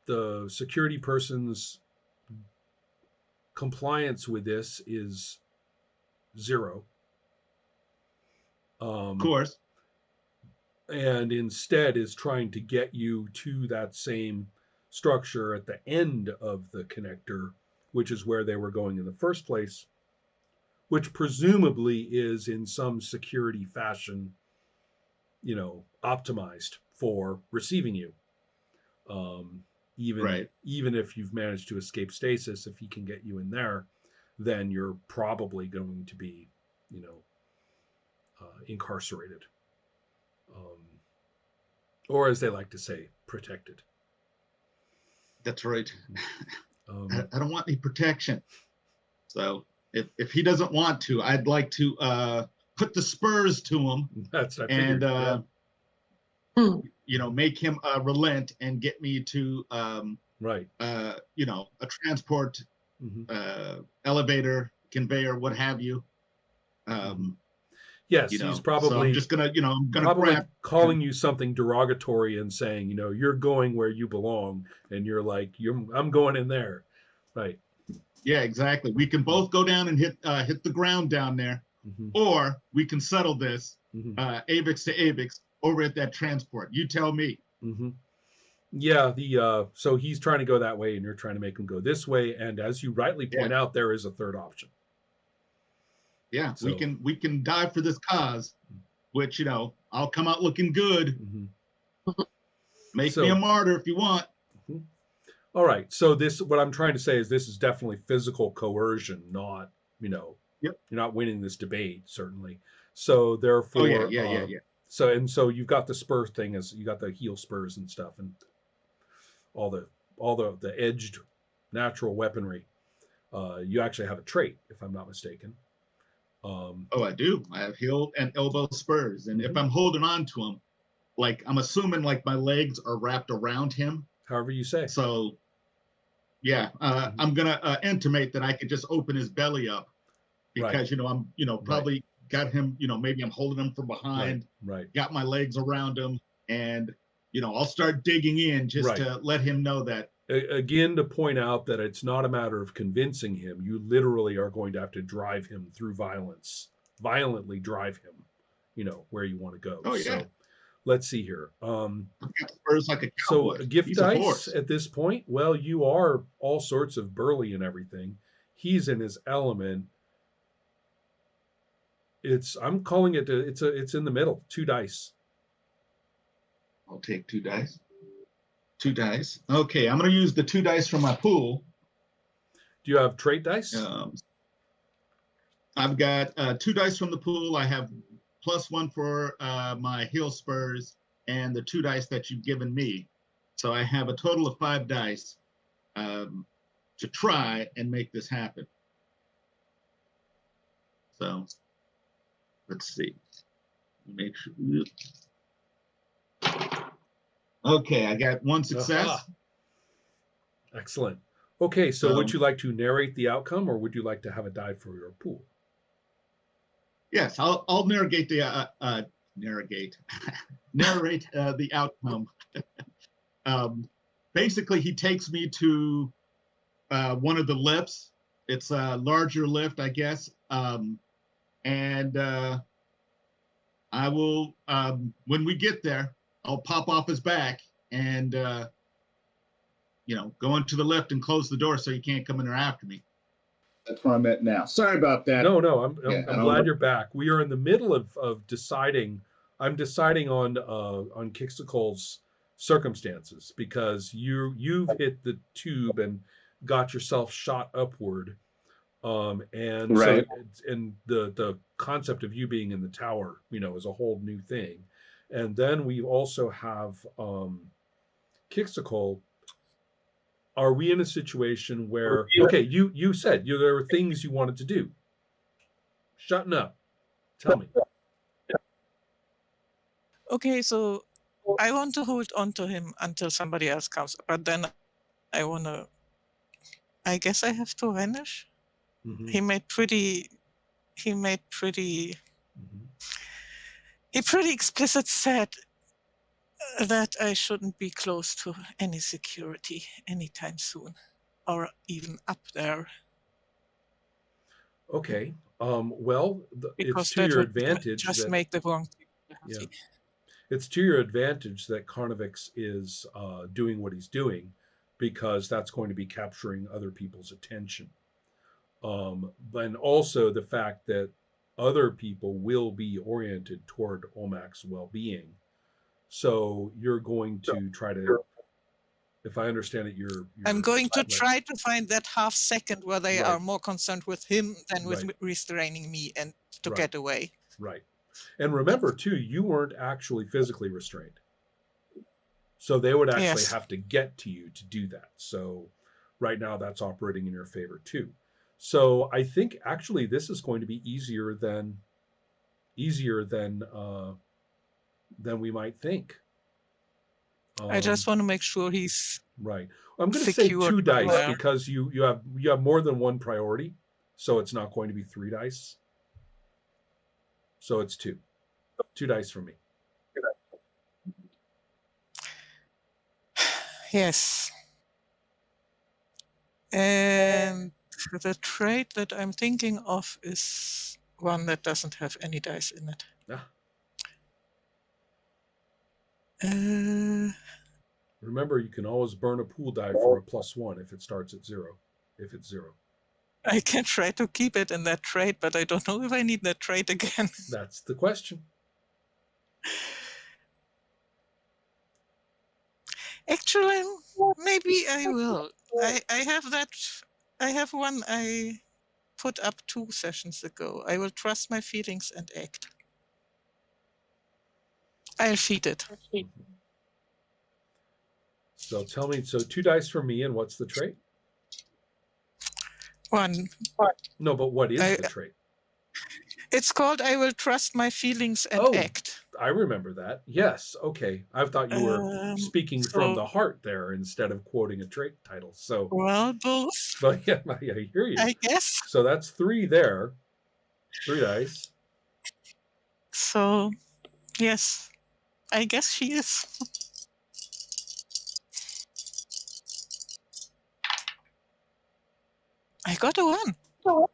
the security person's compliance with this is 0. Of Um, course. and instead is trying to get you to that same structure at the end of the connector, which is where they were going in the first place, which presumably is in some security fashion, optimized for receiving you. Um, even Right. even if you've managed to escape stasis, if he can get you in there, then you're probably going to be, you know, incarcerated, um, or as they like to say, protected. That's right. Um, I don't want any protection. So if he doesn't want to, I'd like to put the spurs to him that's I and figured. Yeah. make him relent and get me to Right. a transport Hmm. elevator, conveyor, what have you. Hmm. Um, Yes, he's so I'm probably just gonna probably grab calling him. you something derogatory and saying, you're going where you belong, and you're like, I'm going in there, right? Yeah, exactly. We can both go down and hit the ground down there, Mm-hmm. or we can settle this Mm-hmm. Avix to Avix over at that transport. You tell me. Mm-hmm. Yeah, the so he's trying to go that way, and you're trying to make him go this way. And as you rightly Yeah, point out, there is a third option. yeah. We So, can die for this cause, which I'll come out looking good. mm-hmm. Make me a So, martyr if you want. mhm. All right. So this, what I'm trying to say is, this is definitely physical coercion, not Yep. you're not winning this debate, certainly. So Oh yeah, therefore, yeah, yeah, yeah. so you've got the spur thing, as you got the heel spurs and stuff, and all the edged natural weaponry. You actually have a trait, if I'm not mistaken. Oh, I do. I have heel and elbow spurs, and if Mhm. I'm holding on to him, like I'm assuming, like my legs are wrapped around him. However you say. So yeah, Mhm. I'm gonna intimate that I could just open his belly up Right. because I'm Right. probably got him. Maybe I'm holding him from Right. behind, Right. got my legs around him, and I'll start digging in just Right. to let him know that. Again, to point out that it's not a matter of convincing him. You literally are going to have to drive him through violence, violently drive him, where you want to go. Oh yeah, So let's see here. I've got spurs like a So cowboy. a gift He's a dice horse. at this point, well, you are all sorts of burly and everything. He's in his element. I'm calling it, it's in the middle, 2 dice. I'll take 2 dice. 2 dice. Okay, I'm gonna use the 2 dice from my pool. Do you have trait dice? Um, I've got 2 dice from the pool. I have +1 for my heel spurs and the 2 dice that you've given me. So I have a total of 5 dice um, to try and make this happen. So let's see. Make sure. Okay, I got 1 success. Aha. Excellent. Okay, so would So you like to narrate the outcome, or would you like to have a die for your pool? yes, I'll narrate the narrate narrate the outcome. Basically, he takes me to one of the lifts. It's a larger lift, I guess. And I will, when we get there, I'll pop off his back and, go into the lift and close the door so he can't come in there after me. That's where I'm at now. Sorry about that. No, no, I'm Yeah, I'm glad you're back. We are in the middle of deciding. I'm deciding on Kixicle's circumstances, because you've hit the tube and got yourself shot upward. And so, Right. and the concept of you being in the tower, is a whole new thing. And then we also have Kixicle. Are we in a situation where, okay, you said there were things you wanted to do? Shutting up. Tell me. Okay, so I want to hold on to him until somebody else comes, but then I guess I have to vanish. Mm-hmm. He made pretty Mm-hmm. he pretty explicit said that I shouldn't be close to any security anytime soon, or even up there, Okay. Well, it's because to that your would advantage just that, make the wrong people yeah, happy. it's to your advantage that Carnivix is doing what he's doing, because that's going to be capturing other people's attention. And also the fact that other people will be oriented toward Olmec's well-being. So you're going to try to, if I understand it, I'm going to right, try to find that half second where they right, are more concerned with him than with right, restraining me and to right, get away. right. And remember too, you weren't actually physically restrained. So they would actually Yes, have to get to you to do that. So right now that's operating in your favor too. So I think actually this is going to be easier than we might think. I Um, just want to make sure he's right. I'm going to say secured 2 dice somewhere. because you have more than one priority, so it's not going to be 3 dice. So it's 2 dice for me. Yes. And the trait that I'm thinking of is one that doesn't have any dice in it. Ah, Uh, remember, you can always burn a pool die for a +1 if it starts at 0. If it's 0, I can try to keep it in that trait, but I don't know if I need that trait again. that's the question. Actually, maybe I will. I have that. I have one I put up 2 sessions ago. I will trust my feelings and act. I'll feed it. So tell me, so 2 dice for me, and what's the trait? 1. No, but what is I, the trait? it's called I will trust my feelings and Oh, act. I remember that. Yes. Okay. I thought you were speaking from the So, heart there instead of quoting a trait title. So, well, both, but yeah, I hear you. I guess. So that's 3 there. 3 dice. So, yes, I guess she is. I got a 1.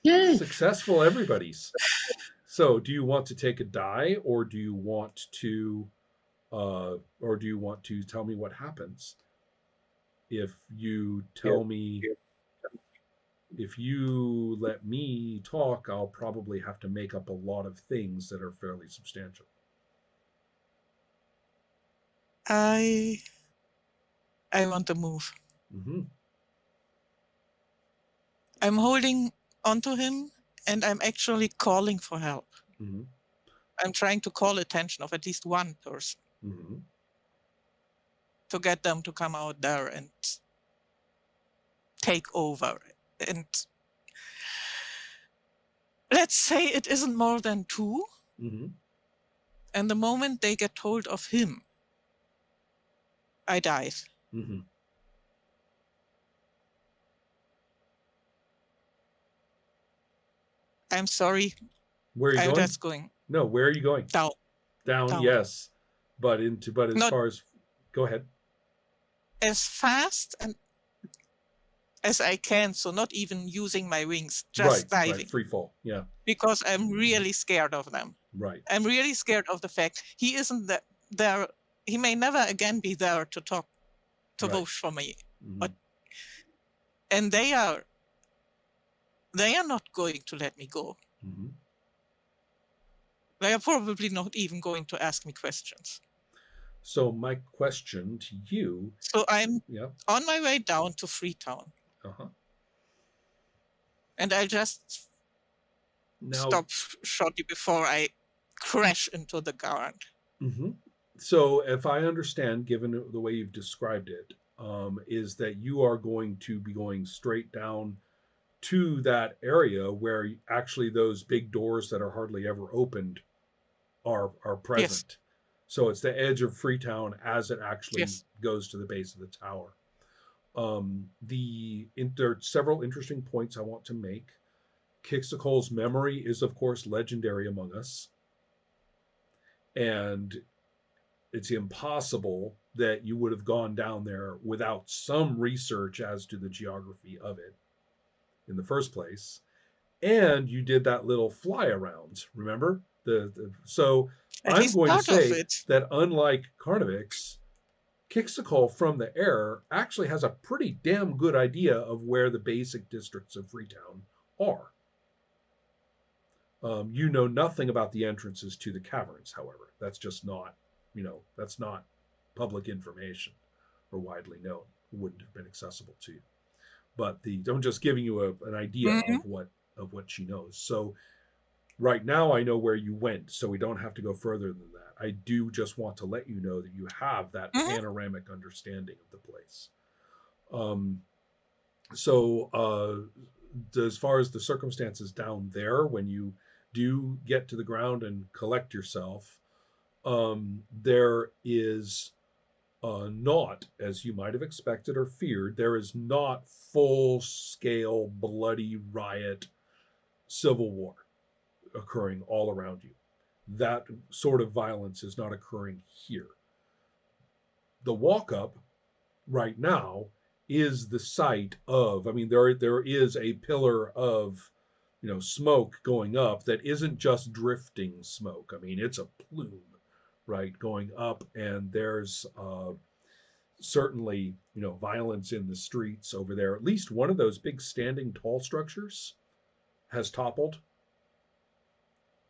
Yay. Successful everybody's. So, do you want to take a die, or do you want to tell me what happens if you tell me? If you let me talk, I'll probably have to make up a lot of things that are fairly substantial. I want to move. Mm-hmm. I'm holding onto him and I'm actually calling for help. Mm-hmm. I'm trying to call attention of at least one person Mm-hmm. to get them to come out there and take over. And let's say it isn't more than 2. Mm-hmm. And the moment they get hold of him, I dive. Mm-hmm. I'm sorry. Where are you I'm going? just going No, where are you going? down. Down, yes. But as Not far as, go ahead. as fast and as I can, so not even using my wings, just Right, diving. free fall. Yeah, Because I'm really scared of them. right. I'm really scared of the fact he isn't there. He may never again be there to talk, to Right. vote for me. Mm-hmm. And they are not going to let me go. Mm-hmm. They are probably not even going to ask me questions. So my question to you. So I'm Yeah. on my way down to Freetown. Uh-huh. And I just stop shortly before I crash into the ground. Mm-hmm. So if I understand, given the way you've described it, is that you are going to be going straight down to that area where actually those big doors that are hardly ever opened are present. Yes. So it's the edge of Freetown as it actually goes to the base of the tower. There are several interesting points I want to make. Kixakol's memory is, of course, legendary among us. And it's impossible that you would have gone down there without some research as to the geography of it in the first place. And you did that little fly around, remember? So At I'm least going to part of say it. that unlike Carnivix, Kixikol from the air actually has a pretty damn good idea of where the basic districts of Freetown are. You know nothing about the entrances to the caverns, however. That's just not, that's not public information or widely known. It wouldn't have been accessible to you. But I'm just giving you an idea Mhm. of what she knows. So right now I know where you went, so we don't have to go further than that. I do just want to let you know that you have that Mhm. panoramic understanding of the place. So as far as the circumstances down there, when you do get to the ground and collect yourself, there is not, as you might have expected or feared, there is not full scale bloody riot civil war occurring all around you. That sort of violence is not occurring here. The walk up right now is the site of, I mean, there is a pillar of, smoke going up that isn't just drifting smoke. I mean, it's a plume, right, going up, and there's certainly, violence in the streets over there. At least one of those big standing tall structures has toppled.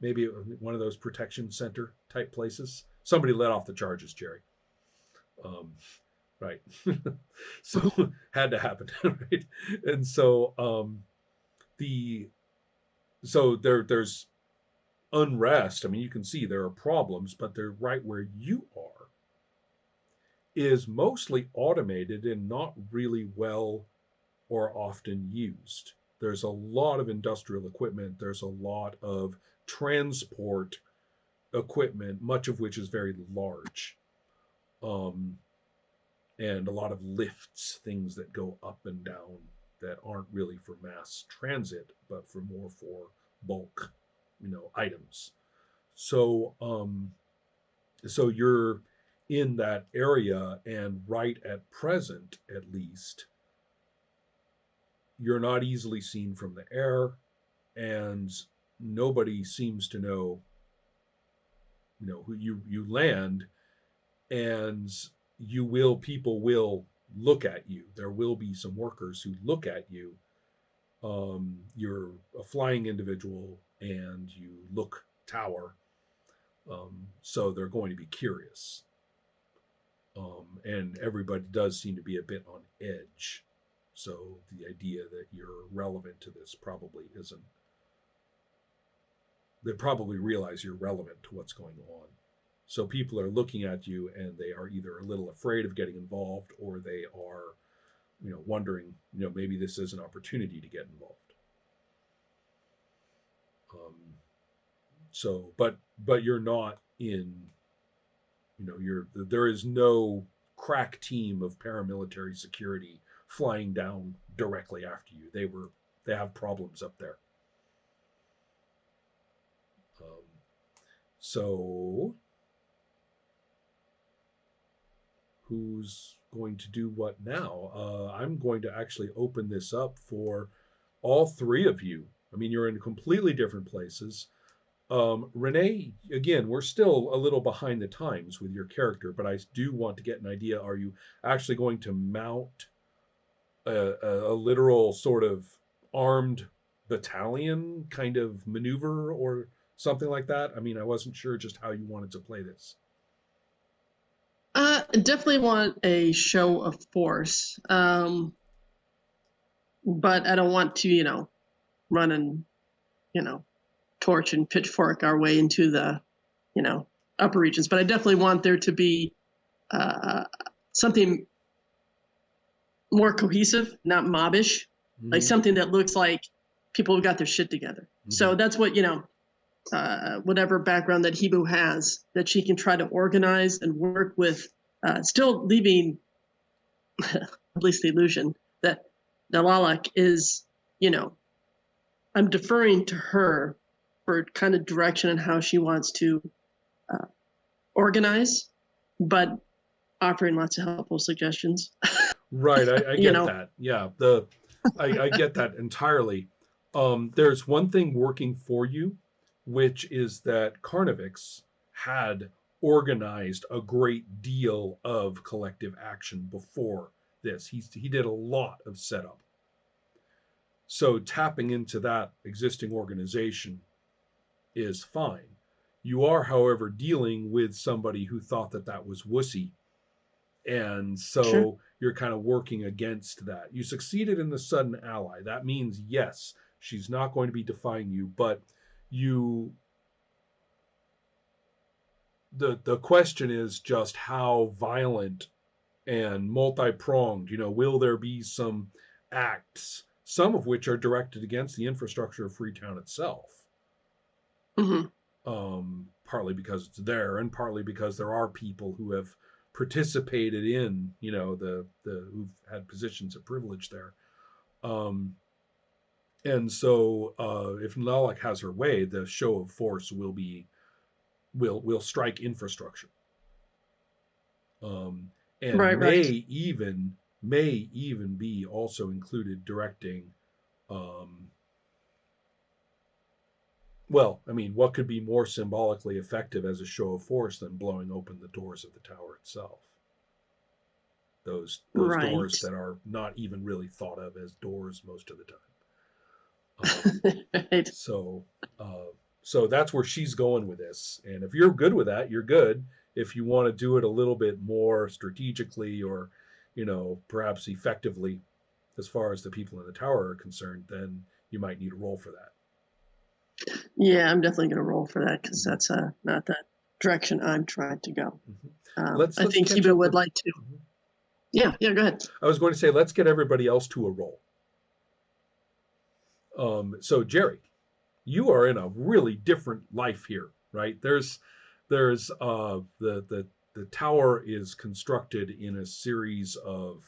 Maybe one of those protection center type places. Somebody let off the charges, Jerry. Um, right. So had to happen, right? And so the so there's unrest. I mean, you can see there are problems, but they're right where you are is mostly automated and not really well or often used. There's a lot of industrial equipment, there's a lot of transport equipment, much of which is very large. Um, and a lot of lifts, things that go up and down that aren't really for mass transit, but for more for bulk, items. So, so you're in that area, and right at present, at least, you're not easily seen from the air, and nobody seems to know, who you land, and people will look at you. There will be some workers who look at you. You're a flying individual and you look tower, so they're going to be curious. And everybody does seem to be a bit on edge. So the idea that you're relevant to this probably isn't. They probably realize you're relevant to what's going on. So people are looking at you and they are either a little afraid of getting involved, or they are, wondering, maybe this is an opportunity to get involved. So, but you're not in, there is no crack team of paramilitary security flying down directly after you. They have problems up there. So who's going to do what now? I'm going to actually open this up for all three of you. I mean, you're in completely different places. Renee, again, we're still a little behind the times with your character, but I do want to get an idea. Are you actually going to mount a literal sort of armed battalion kind of maneuver or something like that? I mean, I wasn't sure just how you wanted to play this. Definitely want a show of force, but I don't want to, run and, torch and pitchfork our way into the, upper regions. But I definitely want there to be something more cohesive, not mobbish, like something that looks like people have got their shit together. So that's what, whatever background that Hibu has, that she can try to organize and work with, still leaving at least the illusion that Nalalak is, I'm deferring to her for kind of direction and how she wants to organize but offering lots of helpful suggestions. Right, I You get know. that. Yeah, I get that entirely. There's one thing working for you, which is that Carnivix had organized a great deal of collective action before this. He did a lot of setup. So tapping into that existing organization is fine. You are, however, dealing with somebody who thought that that was wussy, and so Sure. you're kind of working against that. You succeeded in the sudden ally. That means, yes, she's not going to be defying you, but you the question is just how violent and multi-pronged, will there be some acts, some of which are directed against the infrastructure of Freetown itself, Hmm. partly because it's there and partly because there are people who have participated in, the who've had positions of privilege there. And so if Nalak has her way, the show of force will strike infrastructure. And Right. may even be also included directing. Well, I mean, what could be more symbolically effective as a show of force than blowing open the doors of the tower itself? Those Right. doors that are not even really thought of as doors most of the time. Right. So that's where she's going with this. And if you're good with that, you're good. If you want to do it a little bit more strategically or, perhaps effectively as far as the people in the tower are concerned, then you might need a roll for that. Yeah, I'm definitely going to roll for that because that's not that direction I'm trying to go. Let's I think catch Hebo up would with- like to. Yeah, go ahead. I was going to say, let's get everybody else to a roll. So Jerry, you are in a really different life here, right? There's the tower is constructed in a series of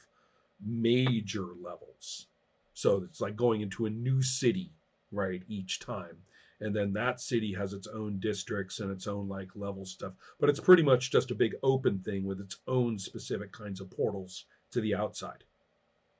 major levels. So it's like going into a new city, right, each time. And then that city has its own districts and its own like level stuff. But it's pretty much just a big open thing with its own specific kinds of portals to the outside.